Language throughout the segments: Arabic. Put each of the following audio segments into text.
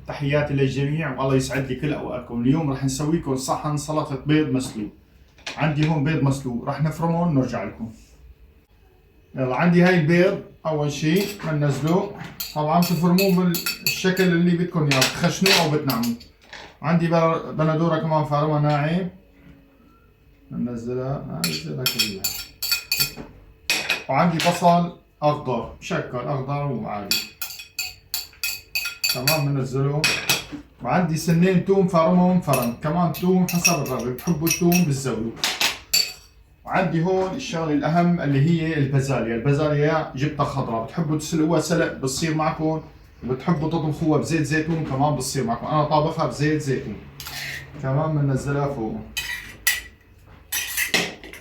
تحياتي للجميع والله يسعد لي كل اوقاتكم. اليوم راح نسوي لكم صحن سلطة بيض مسلوق. عندي هون بيض مسلوق راح نفرمه ونرجع لكم. يلا عندي هاي البيض اول شيء بننزله، طبعا تفرموه بالشكل اللي بدكم اياه، بتخشنوه او بتنعموه. عندي بندوره كمان فارمها ناعم، بنزلها كلها. وعندي بصل اخضر مشكل اخضر وعادي كمان بنزله. وعندي سنين توم فارمهم فرم، كمان توم حسب الرغبه، بتحبوا التوم بالزولو. وعندي هون الشغله الاهم اللي هي البازاليا. البازاليا جبتها خضراء، بتحبوا تسلقوها سلق بتصير معكم، بتحبوا تطبخوها بزيت زيتون كمان بتصير معكم. انا طابخها بزيت زيتون، كمان بنزلها فوق.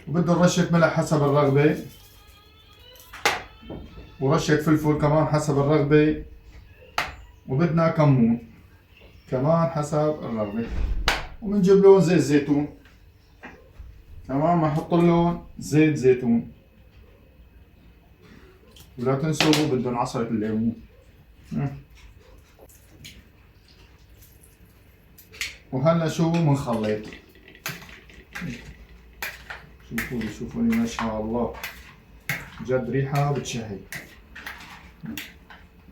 وبدنا رشه ملح حسب الرغبه، ورشه فلفل كمان حسب الرغبه، وبدنا كمون كمان حسب الرغبه. وبنجيب لون زيت زيتون كمان، بنحط لهم زيت زيتون. ولا تنسوا بدهم عصرة الليمون. وهلا شو بنخلط. شوفوني ما شاء الله، جد ريحة بتشهي.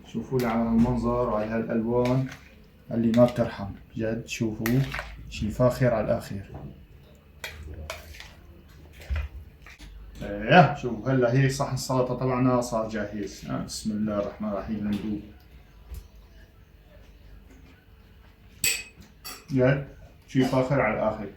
شوفوا لي على المنظر وعلى هالالوان اللي ما بترحم، جد شوفوا شي فاخر على الاخر. شوفوا هلا هيك صحن السلطة تبعنا صار جاهز. بسم الله الرحمن الرحيم ندوق. جد شي فاخر على الاخر.